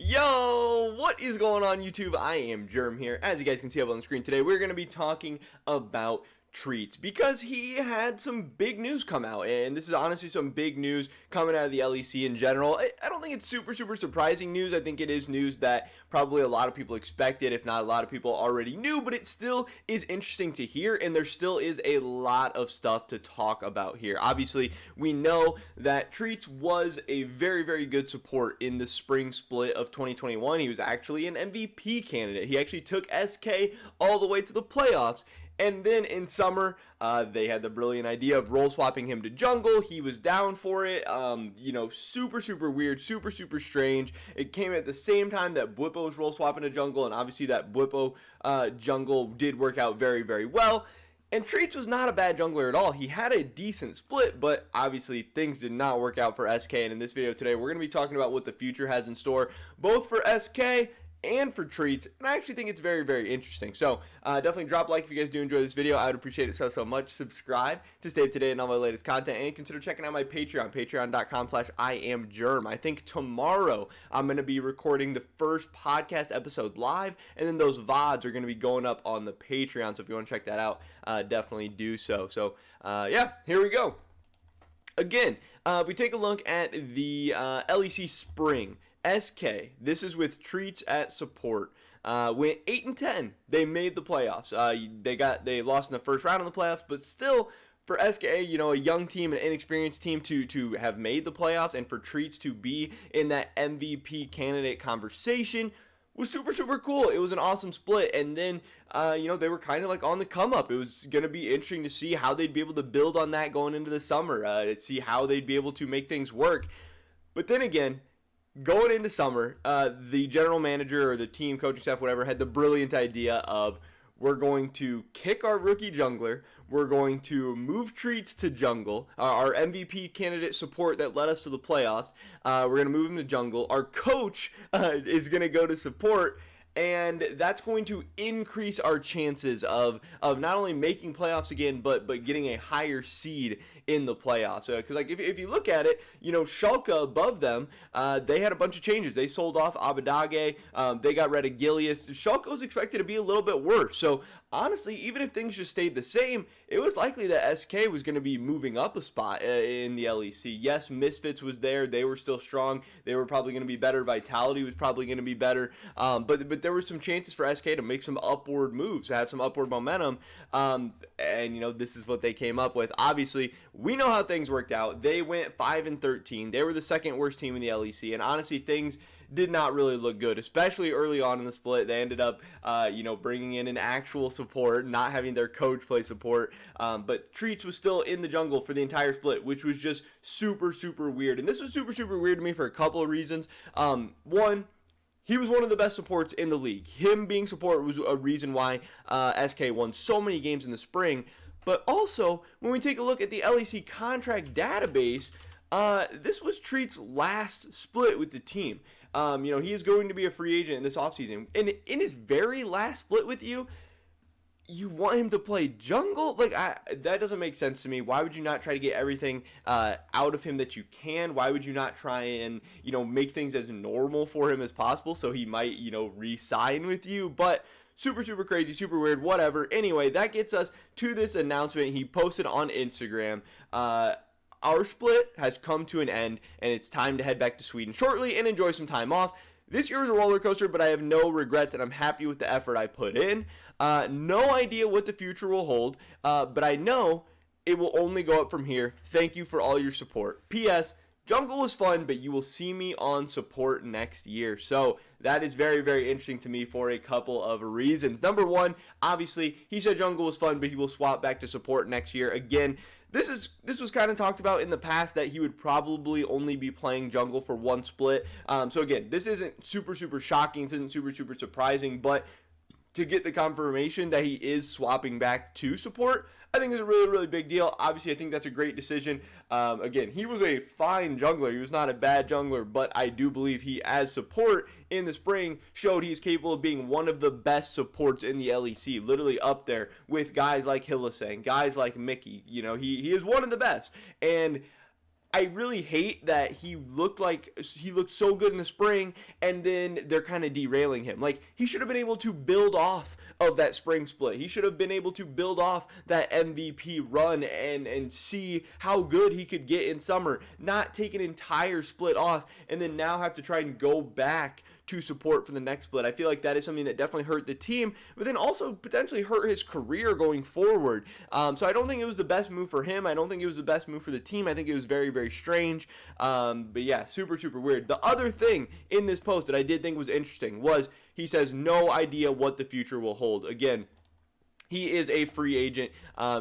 Yo, what is going on YouTube? I am Germ here. As you guys can see up on the screen today, we're going to be talking about Treatz because he had some big news come out, and this is honestly some big news coming out of the LEC in general. I don't think it's super surprising news. I think it is news that probably a lot of people expected, if not a lot of people already knew, but it still is interesting to hear, and there still is a lot of stuff to talk about here. Obviously, we know that Treatz was a very good support in the spring split of 2021. He was actually an MVP candidate. He actually took SK all the way to the playoffs. And then in summer, they had the brilliant idea of role swapping him to jungle. He was down for it. Super weird, super strange. It came at the same time that Bwipo was role swapping to jungle, and obviously that Bwipo jungle did work out very well. And Treatz was not a bad jungler at all. He had a decent split, but obviously things did not work out for SK. And in this video today, we're going to be talking about what the future has in store, both for SK and for Treatz, and I actually think it's very interesting. So definitely drop a like if you guys do enjoy this video. I would appreciate it so much. Subscribe to stay up to date on all my latest content, and consider checking out my Patreon, patreon.com/IamGerm. I think tomorrow I'm going to be recording the first podcast episode live, and then those VODs are going to be going up on the Patreon, so if you want to check that out, definitely do so. So yeah, here we go. Again, if we take a look at the LEC Spring, SK, this is with Treatz at support, went 8-10. They made the playoffs. They lost in the first round of the playoffs, but still, for SK, a young team, an inexperienced team to have made the playoffs, and for Treatz to be in that MVP candidate conversation was super cool. It was an awesome split, and then they were kind of like on the come up. It was going to be interesting to see how they'd be able to build on that going into the summer, to see how they'd be able to make things work. But then again, going into summer, the general manager or the team coaching staff, whatever, had the brilliant idea of, we're going to kick our rookie jungler, we're going to move Treatz to jungle, our MVP candidate support that led us to the playoffs, we're going to move him to jungle, our coach is going to go to support, and that's going to increase our chances of not only making playoffs again, but getting a higher seed in the playoffs. Because if you look at it, Schalke above them, they had a bunch of changes. They sold off Abadage, they got rid of Gilius. Schalke was expected to be a little bit worse. So honestly, even if things just stayed the same, it was likely that SK was going to be moving up a spot in the LEC. Yes, Misfits was there. They were still strong. They were probably going to be better. Vitality was probably going to be better. But there were some chances for SK to make some upward moves, to have some upward momentum. And this is what they came up with. Obviously, we know how things worked out. They went 5-13. They were the second worst team in the LEC. And honestly, things did not really look good, especially early on in the split. They ended up, bringing in an actual support, not having their coach play support. But Treatz was still in the jungle for the entire split, which was just super weird. And this was super weird to me for a couple of reasons. One, he was one of the best supports in the league. Him being support was a reason why SK won so many games in the spring. But also, when we take a look at the LEC contract database, this was Treatz' last split with the team. He is going to be a free agent in this offseason. And in his very last split with you, you want him to play jungle? That doesn't make sense to me. Why would you not try to get everything out of him that you can? Why would you not try and, make things as normal for him as possible so he might, re-sign with you? But super crazy, super weird, whatever. Anyway, that gets us to this announcement he posted on Instagram. Our split has come to an end, and it's time to head back to Sweden shortly and enjoy some time off. This year was a roller coaster, but I have no regrets, and I'm happy with the effort I put in. No idea what the future will hold, but I know it will only go up from here. Thank you for all your support. P.S. Jungle was fun, but you will see me on support next year. So that is very interesting to me for a couple of reasons. Number one, obviously, he said jungle was fun, but he will swap back to support next year. Again, this was kind of talked about in the past that he would probably only be playing jungle for one split. So again, this isn't super shocking. This isn't super surprising, but to get the confirmation that he is swapping back to support, I think is a really big deal. Obviously, I think that's a great decision. Again, he was a fine jungler. He was not a bad jungler, but I do believe he, as support in the spring, showed he's capable of being one of the best supports in the LEC, literally up there with guys like Hylissang, guys like Mickey. He is one of the best. And I really hate that he looked so good in the spring, and then they're kind of derailing him. Like, he should have been able to build off of that spring split. He should have been able to build off that MVP run and see how good he could get in summer, not take an entire split off and then now have to try and go back to support for the next split. I feel like that is something that definitely hurt the team, but then also potentially hurt his career going forward. So I don't think it was the best move for him. I don't think it was the best move for the team. I think it was very, very strange. But yeah, super, super weird. The other thing in this post that I did think was interesting was he says no idea what the future will hold. Again, he is a free agent.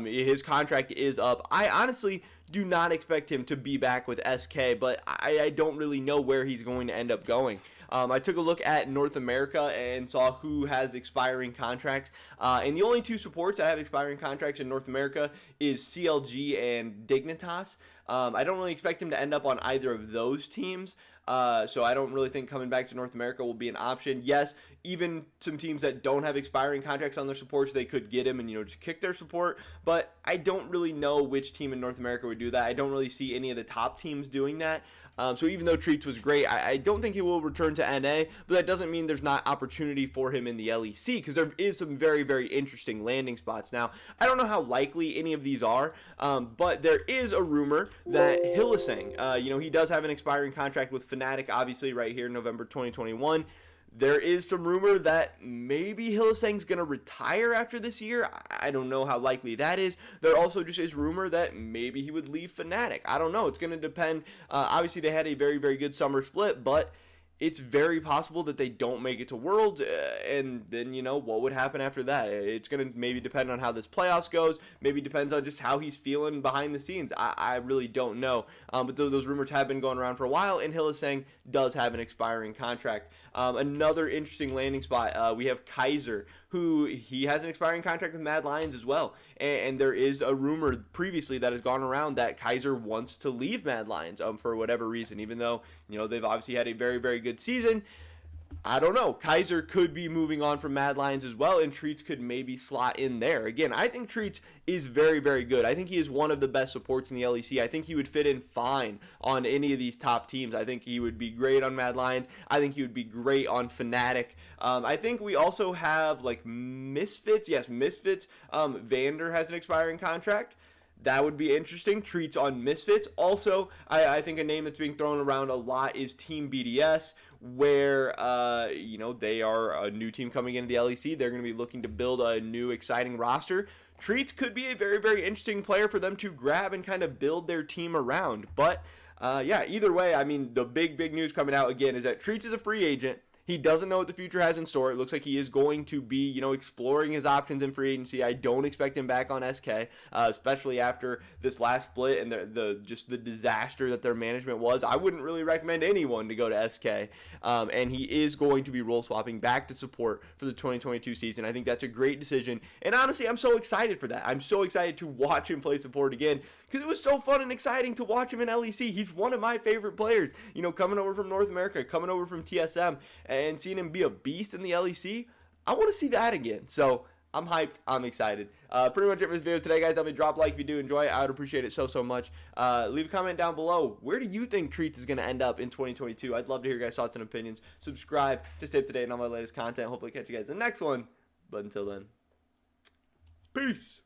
His contract is up. I honestly do not expect him to be back with SK, but I don't really know where he's going to end up going. I took a look at North America and saw who has expiring contracts. And the only two supports that have expiring contracts in North America is CLG and Dignitas. I don't really expect him to end up on either of those teams. So I don't really think coming back to North America will be an option. Yes, even some teams that don't have expiring contracts on their supports, they could get him and, just kick their support. But I don't really know which team in North America would do that. I don't really see any of the top teams doing that. So even though Treatz was great, I don't think he will return to NA, but that doesn't mean there's not opportunity for him in the LEC, because there is some very, very interesting landing spots. Now, I don't know how likely any of these are, but there is a rumor that Hylissang, he does have an expiring contract with Fnatic, obviously, right here, November 2021. There is some rumor that maybe Hylissang's going to retire after this year. I don't know how likely that is. There also just is rumor that maybe he would leave Fnatic. I don't know. It's going to depend. Obviously, they had a very, very good summer split, but it's very possible that they don't make it to Worlds, and then, what would happen after that? It's going to maybe depend on how this playoffs goes, maybe depends on just how he's feeling behind the scenes. I really don't know, but those rumors have been going around for a while, and Hylissang does have an expiring contract. Another interesting landing spot, we have Kaiser, who he has an expiring contract with Mad Lions as well, and there is a rumor previously that has gone around that Kaiser wants to leave Mad Lions for whatever reason, even though they've obviously had a very, very good season. I don't know. Kaiser could be moving on from Mad Lions as well, and Treatz could maybe slot in there. Again, I think Treatz is very, very good. I think he is one of the best supports in the LEC. I think he would fit in fine on any of these top teams. I think he would be great on Mad Lions. I think he would be great on Fnatic. I think we also have, Misfits. Yes, Misfits. Vander has an expiring contract. That would be interesting. Treatz on Misfits. Also, I think a name that's being thrown around a lot is Team BDS, where, they are a new team coming into the LEC. They're going to be looking to build a new, exciting roster. Treatz could be a very, very interesting player for them to grab and kind of build their team around. But, either way, the big news coming out, again, is that Treatz is a free agent. He doesn't know what the future has in store. It looks like he is going to be, exploring his options in free agency. I don't expect him back on SK, especially after this last split and the disaster that their management was. I wouldn't really recommend anyone to go to SK. And he is going to be role swapping back to support for the 2022 season. I think that's a great decision. And honestly, I'm so excited for that. I'm so excited to watch him play support again, because it was so fun and exciting to watch him in LEC. He's one of my favorite players, coming over from North America, coming over from TSM, and seeing him be a beast in the LEC. I want to see that again. So I'm hyped. I'm excited. Pretty much it for this video today, guys. Tell me, drop a like if you do enjoy it. I would appreciate it so much. Leave a comment down below. Where do you think Treatz is going to end up in 2022? I'd love to hear your guys' thoughts and opinions. Subscribe to stay up to date on all my latest content. Hopefully catch you guys in the next one. But until then, peace.